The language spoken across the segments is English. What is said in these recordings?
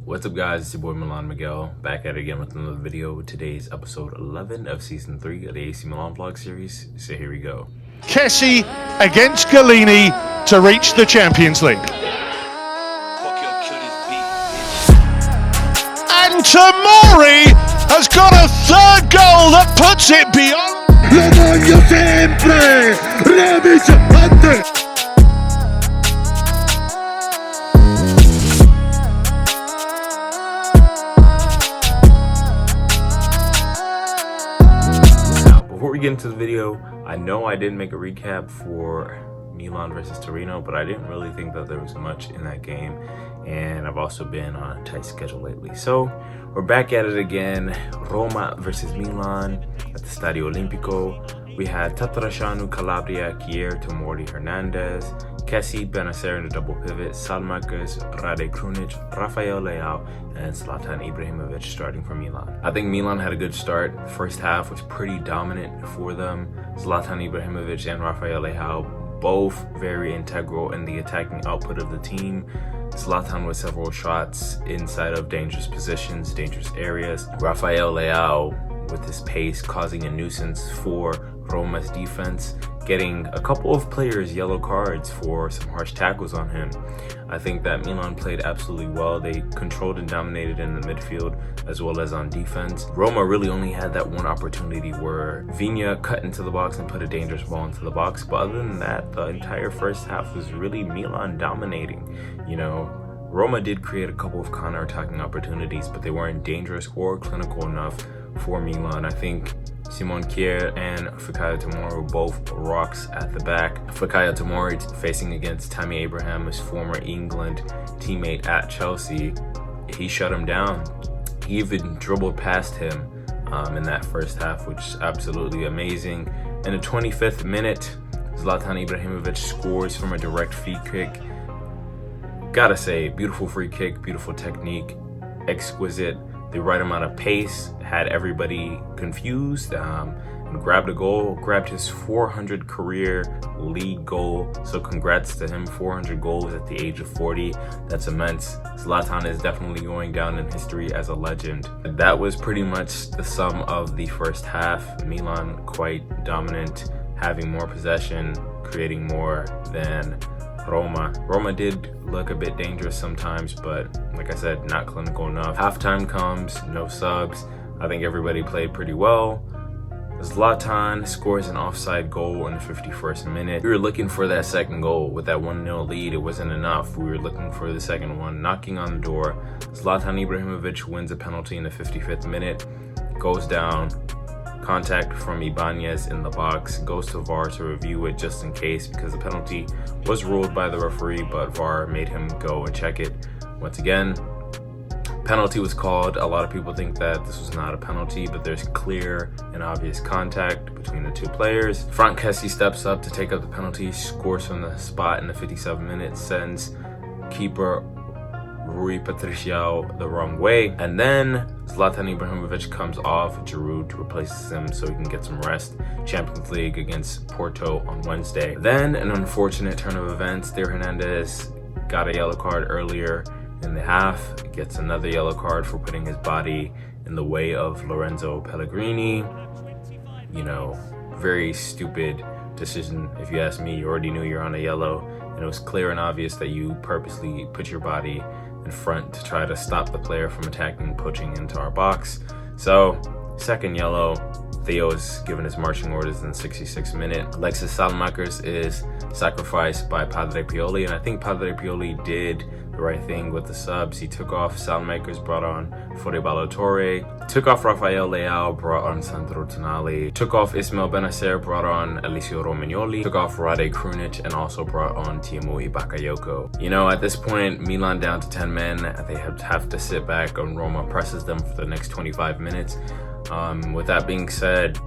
What's up guys, it's your boy Milano Miguel, back at it again with another video. Today's episode 11 of season 3 of the AC Milan vlog series, so here we go. Kessie against Galini to reach the Champions League. And Tomori has got a third goal that puts it beyond. Lo voglio sempre! Rebic ante! Before we get into the video, I know I didn't make a recap for Milan versus Torino, but I didn't really think that there was much in that game, and I've also been on a tight schedule lately. So we're back at it again. Roma versus Milan at the Stadio Olimpico. We had Tatarashanu, Calabria, Kier, Tomori, Hernandez, Kessie, Benacer in the double pivot, Salmakers, Rade Krunic, Rafael Leao, and Zlatan Ibrahimovic starting for Milan. I think Milan had a good start. First half was pretty dominant for them. Zlatan Ibrahimovic and Rafael Leao both very integral in the attacking output of the team. Zlatan with several shots inside of dangerous positions, dangerous areas. Rafael Leao with his pace causing a nuisance for Roma's defense, getting a couple of players yellow cards for some harsh tackles on him. I think that Milan played absolutely well. They controlled and dominated in the midfield as well as on defense. Roma really only had that one opportunity where Vigna cut into the box and put a dangerous ball into the box, but other than that, the entire first half was really Milan dominating. You know, Roma did create a couple of counter-attacking opportunities, but they weren't dangerous or clinical enough for Milan. I think Simon Kier and Fikayo Tomori were both rocks at the back. Fikayo Tomori facing against Tammy Abraham, his former England teammate at Chelsea. He shut him down. He even dribbled past him in that first half, which is absolutely amazing. In the 25th minute, Zlatan Ibrahimovic scores from a direct free kick. Gotta say, beautiful free kick, beautiful technique, exquisite. The right amount of pace, had everybody confused, and grabbed a goal, grabbed his 400 career league goal. So congrats to him, 400 goals at the age of 40. That's immense. Zlatan is definitely going down in history as a legend. That was pretty much the sum of the first half. Milan quite dominant, having more possession, creating more than Roma. Roma did look a bit dangerous sometimes, but like I said, not clinical enough. Halftime comes, no subs. I think everybody played pretty well. Zlatan scores an offside goal in the 51st minute. We were looking for that second goal. With that 1-0 lead, it wasn't enough. We were looking for the second one, knocking on the door. Zlatan Ibrahimovic wins a penalty in the 55th minute, goes down. Contact from Ibanez in the box, goes to VAR to review it just in case, because the penalty was ruled by the referee, but VAR made him go and check it once again. Penalty was called. A lot of people think that this was not a penalty, but there's clear and obvious contact between the two players. Frank Kessie steps up to take up the penalty, scores from the spot in the 57th minute, sends keeper Rui Patricio the wrong way, and then Zlatan Ibrahimovic comes off. Giroud replaces him so he can get some rest. Champions League against Porto on Wednesday. Then an unfortunate turn of events. Theo Hernandez got a yellow card earlier in the half, gets another yellow card for putting his body in the way of Lorenzo Pellegrini. You know, very stupid decision if you ask me. You already knew you're on a yellow, and it was clear and obvious that you purposely put your body in front to try to stop the player from attacking, poaching into our box. So, second yellow. Theo is given his marching orders in the 66th minute. Alexis Salmakers is sacrificed by Padre Pioli, and I think Padre Pioli did the right thing with the subs. He took off Salmakers, brought on Fode Ballatore, took off Rafael Leao, brought on Sandro Tonali, took off Ismael Benacer, brought on Eliseo Romagnoli, took off Rade Krunic, and also brought on Tiémoué Bakayoko. You know, at this point, Milan down to 10 men. They have to sit back, and Roma presses them for the next 25 minutes. With that being said,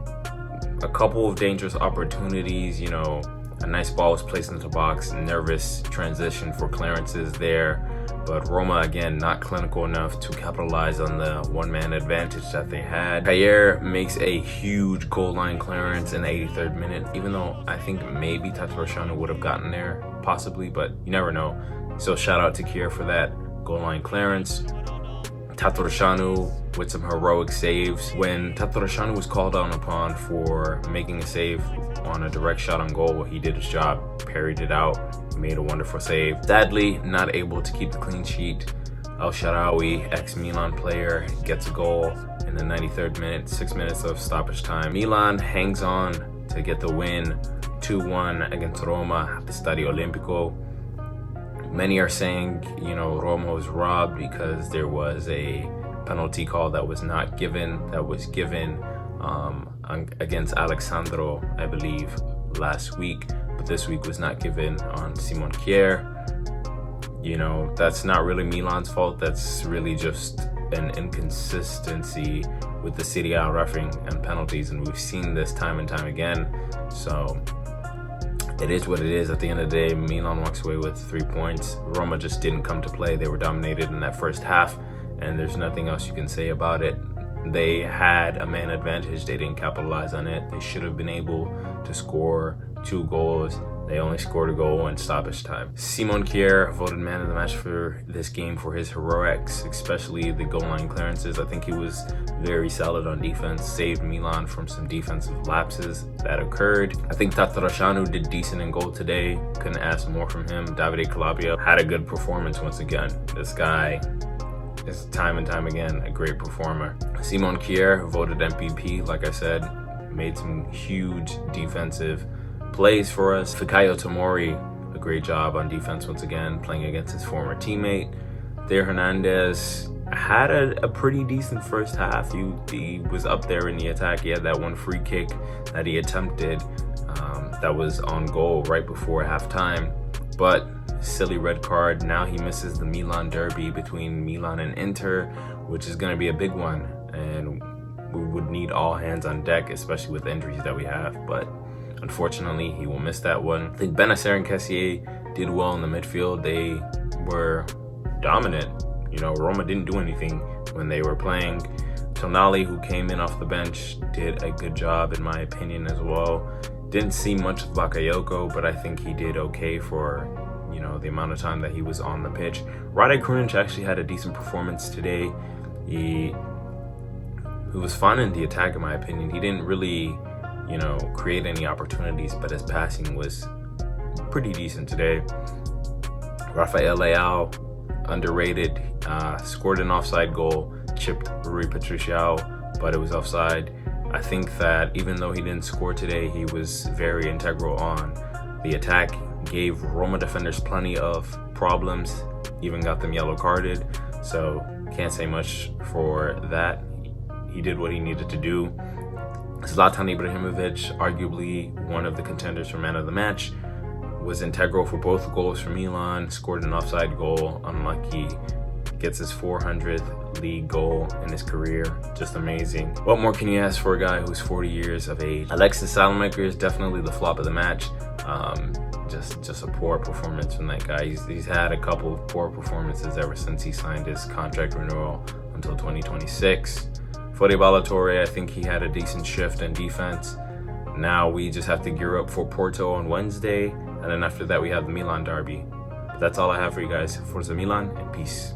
a couple of dangerous opportunities. You know, a nice ball was placed into the box, nervous transition for clearances there, but Roma again not clinical enough to capitalize on the one-man advantage that they had. Kier makes a huge goal line clearance in the 83rd minute, even though I think maybe Tatarashanu would have gotten there possibly, but you never know. So shout out to Kier for that goal line clearance. Tatarusanu with some heroic saves. When Tatarusanu was called on upon for making a save on a direct shot on goal, he did his job, parried it out, made a wonderful save. Sadly, not able to keep the clean sheet. El Shaarawy, ex-Milan player, gets a goal in the 93rd minute, 6 minutes of stoppage time. Milan hangs on to get the win 2-1 against Roma at the Stadio Olimpico. Many are saying, Roma was robbed because there was a penalty call that was not given, against Alexandro, I believe, last week, but this week was not given on Simon Kjær. That's not really Milan's fault. That's really just an inconsistency with the Serie A refereeing and penalties, and we've seen this time and time again. So it is what it is. At the end of the day, Milan walks away with 3 points. Roma just didn't come to play. They were dominated in that first half, and there's nothing else you can say about it. They had a man advantage. They didn't capitalize on it. They should have been able to score 2 goals. They only scored a goal in stoppage time. Simon Kjær voted man of the match for this game for his heroics, especially the goal line clearances. I think he was very solid on defense, saved Milan from some defensive lapses that occurred. I think Tatarusanu did decent in goal today. Couldn't ask more from him. Davide Calabria had a good performance once again. This guy is time and time again a great performer. Simon Kjær voted MVP, like I said, made some huge defensive plays for us. Fikayo Tomori, a great job on defense once again, playing against his former teammate. Theo Hernandez had a pretty decent first half. He was up there in the attack. He had that one free kick that he attempted that was on goal right before halftime, but silly red card. Now he misses the Milan derby between Milan and Inter, which is going to be a big one, and we would need all hands on deck, especially with the injuries that we have. But unfortunately, he will miss that one. I think Benacer and Kessié did well in the midfield. They were dominant. Roma didn't do anything when they were playing. Tonali, who came in off the bench, did a good job in my opinion as well. Didn't see much of Bakayoko, but I think he did okay for the amount of time that he was on the pitch. Rade Krunic actually had a decent performance today. He was fun in the attack in my opinion. He didn't really create any opportunities, but his passing was pretty decent today. Rafael Leao, underrated, scored an offside goal, chipped Rui Patricio, but it was offside. I think that even though he didn't score today, he was very integral on the attack, gave Roma defenders plenty of problems, even got them yellow carded, so can't say much for that. He did what he needed to do. Zlatan Ibrahimovic, arguably one of the contenders for man of the match, was integral for both goals for Milan, scored an offside goal, unlucky, gets his 400th league goal in his career. Just amazing. What more can you ask for a guy who's 40 years of age? Alexis Salamaker is definitely the flop of the match. Just a poor performance from that guy. He's had a couple of poor performances ever since he signed his contract renewal until 2026. Fode Ballatore, I think he had a decent shift in defense. Now we just have to gear up for Porto on Wednesday, and then after that we have the Milan derby. But that's all I have for you guys. Forza Milan, and peace.